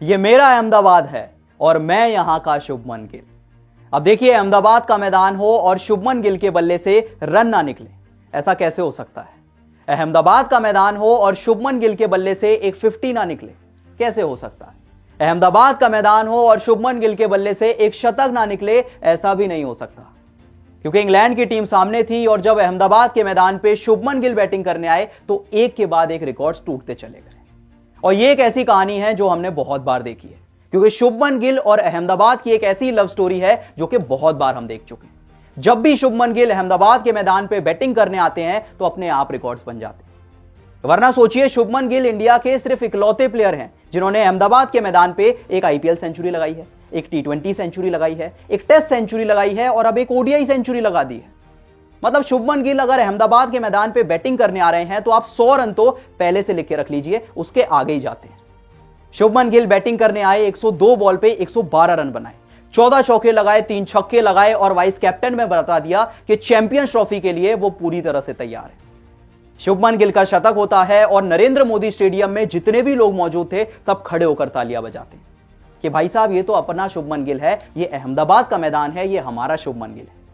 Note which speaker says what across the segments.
Speaker 1: ये मेरा अहमदाबाद है और मैं यहां का शुभमन गिल। अब देखिए, अहमदाबाद का मैदान हो और शुभमन गिल के बल्ले से रन ना निकले, ऐसा कैसे हो सकता है? अहमदाबाद का मैदान हो और शुभमन गिल के बल्ले से एक 50 ना निकले, कैसे हो सकता है? अहमदाबाद का मैदान हो और शुभमन गिल के बल्ले से एक शतक ना निकले, ऐसा भी नहीं हो सकता। क्योंकि इंग्लैंड की टीम सामने थी और जब अहमदाबाद के मैदान पे शुभमन गिल बैटिंग करने आए तो एक के बाद एक रिकॉर्ड्स टूटते चले गए। और ये एक ऐसी कहानी है जो हमने बहुत बार देखी है, क्योंकि शुभमन गिल और अहमदाबाद की एक ऐसी लव स्टोरी है जो कि बहुत बार हम देख चुके हैं। जब भी शुभमन गिल अहमदाबाद के मैदान पे बैटिंग करने आते हैं तो अपने आप रिकॉर्ड्स बन जाते हैं। वरना सोचिए, शुभमन गिल इंडिया के सिर्फ इकलौते प्लेयर हैं जिन्होंने अहमदाबाद के मैदान पे एक आईपीएल सेंचुरी लगाई है, एक टी20 सेंचुरी लगाई है, एक टेस्ट सेंचुरी लगाई है और अब एक ओडीआई सेंचुरी लगा दी है। मतलब शुभमन गिल अगर अहमदाबाद के मैदान पे बैटिंग करने आ रहे हैं तो आप 100 रन तो पहले से लिख के रख लीजिए, उसके आगे ही जाते हैं। शुभमन गिल बैटिंग करने आए, 102 बॉल पे 112 रन बनाए, 14 चौके लगाए, 3 छक्के लगाए और वाइस कैप्टन में बता दिया कि चैंपियंस ट्रॉफी के लिए वो पूरी तरह से तैयार है। शुभमन गिल का शतक होता है और नरेंद्र मोदी स्टेडियम में जितने भी लोग मौजूद थे सब खड़े होकर तालियां बजाते कि भाई साहब, ये तो अपना शुभमन गिल है, ये अहमदाबाद का मैदान है, ये हमारा शुभमन गिल है।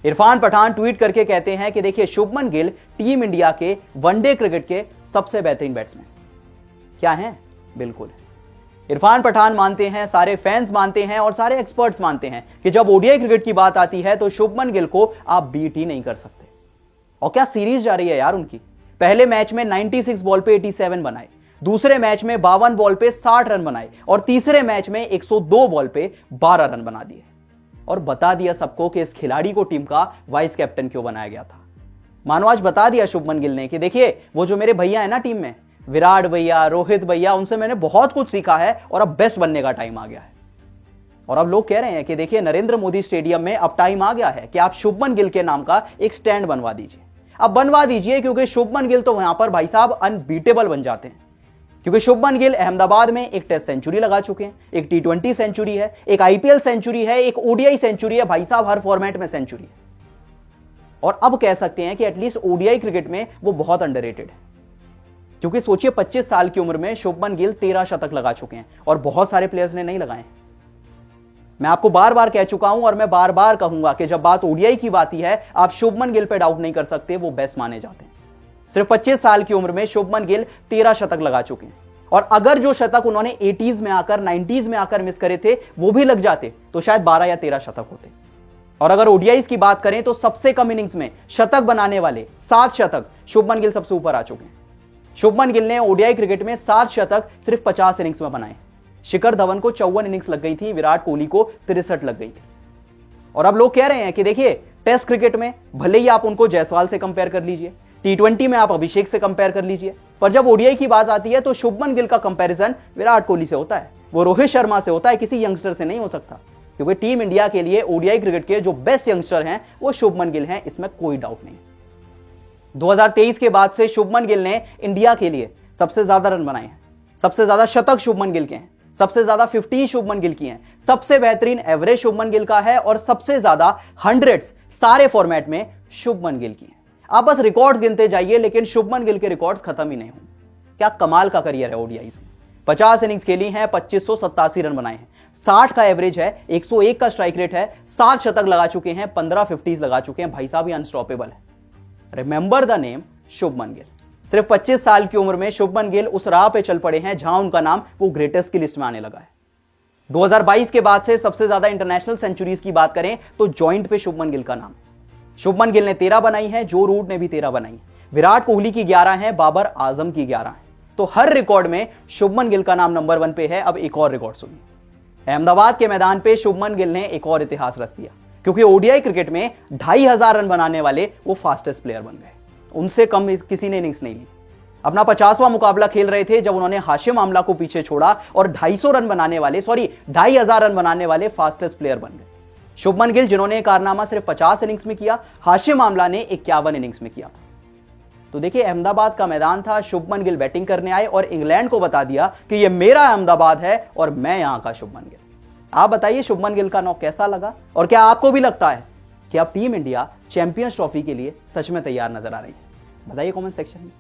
Speaker 1: इरफान पठान ट्वीट करके कहते हैं कि देखिए, शुभमन गिल टीम इंडिया के वनडे क्रिकेट के सबसे बेहतरीन बैट्समैन क्या हैं? बिल्कुल। इरफान पठान मानते हैं, सारे फैंस मानते हैं और सारे एक्सपर्ट्स मानते हैं कि जब ओडीआई क्रिकेट की बात आती है तो शुभमन गिल को आप बीट ही नहीं कर सकते। और क्या सीरीज जा रही है यार उनकी। पहले मैच में 96 बॉल पे 87 बनाए, दूसरे मैच में 52 बॉल पे 60 रन बनाए और तीसरे मैच में 102 बॉल पे 12 रन बना दिए। और बता दिया सबको कि इस खिलाड़ी को टीम का वाइस कैप्टन क्यों बनाया गया था। मानो आज बता दिया शुभमन गिल ने कि देखिए, वो जो मेरे भैया है ना टीम में, विराट भैया, रोहित भैया, उनसे मैंने बहुत कुछ सीखा है और अब बेस्ट बनने का टाइम आ गया है। और अब लोग कह रहे हैं कि देखिए, नरेंद्र मोदी स्टेडियम में अब टाइम आ गया है कि आप शुभमन गिल के नाम का एक स्टैंड बनवा दीजिए। अब बनवा दीजिए, क्योंकि शुभमन गिल तो वहां पर भाई साहब अनबीटेबल बन जाते हैं। क्योंकि शुभमन गिल अहमदाबाद में एक टेस्ट सेंचुरी लगा चुके हैं, एक टी20 सेंचुरी है, एक आईपीएल सेंचुरी है, एक ओडीआई सेंचुरी है, भाई साहब हर फॉर्मेट में सेंचुरी है। और अब कह सकते हैं कि एटलीस्ट ओडीआई क्रिकेट में वो बहुत अंडररेटेड है। क्योंकि सोचिए, 25 साल की उम्र में शुभमन गिल 13 शतक लगा चुके हैं और बहुत सारे प्लेयर्स ने नहीं लगाए। मैं आपको बार बार कह चुका हूं और मैं बार बार कहूंगा कि जब बात ओडीआई की आती है, आप शुभमन गिल पे डाउट नहीं कर सकते, वो बेस्ट माने जाते हैं। सिर्फ 25 साल की उम्र में शुभमन गिल 13 शतक लगा चुके हैं। और अगर जो शतक उन्होंने 80s में आकर, 90s में आकर मिस करे थे, वो भी लग जाते तो शायद 12 या 13 शतक होते। और अगर ओडीआईज की बात करें तो सबसे कम इनिंग्स में शतक बनाने वाले 7 शतक शुभमन गिल सबसे ऊपर आ चुके हैं। शुभमन गिल ने ओडीआई क्रिकेट में 7 शतक सिर्फ 50 इनिंग्स में बनाए। शिखर धवन को 54 इनिंग्स लग गई थी, विराट कोहली को 63 लग गई थी। और अब लोग कह रहे हैं कि देखिए, टेस्ट क्रिकेट में भले ही आप उनको जायसवाल से कंपेयर कर लीजिए, टी20 में आप अभिषेक से कंपेयर कर लीजिए, पर जब ओडीआई की बात आती है तो शुभमन गिल का कंपैरिजन विराट कोहली से होता है, वो रोहित शर्मा से होता है, किसी यंगस्टर से नहीं हो सकता। क्योंकि टीम इंडिया के लिए ओडीआई क्रिकेट के जो बेस्ट यंगस्टर हैं वो शुभमन गिल हैं, इसमें कोई डाउट नहीं। 2023 के बाद से शुभमन गिल ने इंडिया के लिए सबसे ज्यादा रन बनाए हैं, सबसे ज्यादा शतक शुभमन गिल के हैं, सबसे ज्यादा 50 शुभमन गिल की हैं, सबसे बेहतरीन एवरेज शुभमन गिल का है और सबसे ज्यादा 100 सारे फॉर्मेट में शुभमन गिल की हैं। आप बस रिकॉर्ड्स गिनते जाइए, लेकिन शुभमन गिल के रिकॉर्ड्स खत्म ही नहीं होंगे। क्या कमाल का करियर है ओडीआईज में। 50 इनिंग्स खेली हैं, 2587 रन बनाए हैं, 60 का एवरेज है, 101 का स्ट्राइक रेट है, 7 शतक लगा चुके हैं, 15 50s लगा चुके हैं। भाई साहब, ये अनस्टॉपेबल है। Remember the name Shubman Gill. सिर्फ 25 साल की उम्र में शुभमन गिल उस राह पे चल पड़े हैं जहां उनका नाम वो ग्रेटेस्ट की लिस्ट में आने लगा है। 2022 के बाद से सबसे ज्यादा इंटरनेशनल सेंचुरीज की बात करें तो जॉइंट पे शुभमन गिल का नाम। शुभमन गिल ने 13 बनाई है, जो रूट ने भी 13 बनाई है, विराट कोहली की 11 है, बाबर आजम की 11 है। तो हर रिकॉर्ड में शुभमन गिल का नाम नंबर 1 पे है। अब एक और रिकॉर्ड सुनिए। अहमदाबाद के मैदान पे शुभमन गिल ने एक और इतिहास रच दिया, क्योंकि ओडीआई क्रिकेट में 2500 रन बनाने वाले वो फास्टेस्ट प्लेयर बन गए। उनसे कम किसी ने इनिंग्स नहीं ली। अपना 50वां मुकाबला खेल रहे थे जब उन्होंने हाशिम आमला को पीछे छोड़ा और 250 रन बनाने वाले 2500 रन बनाने वाले फास्टेस्ट प्लेयर बन गए। शुभमन गिल, जिन्होंने कारनामा सिर्फ 50 इनिंग्स में किया, हाशिम आमला ने 51 इनिंग्स में किया। तो देखिए, अहमदाबाद का मैदान था, शुभमन गिल बैटिंग करने आए और इंग्लैंड को बता दिया कि ये मेरा अहमदाबाद है और मैं यहां का शुभमन गिल। आप बताइए, शुभमन गिल का नॉक कैसा लगा? और क्या आपको भी लगता है कि अब टीम इंडिया चैंपियंस ट्रॉफी के लिए सच में तैयार नजर आ रही है? बताइए कमेंट सेक्शन में।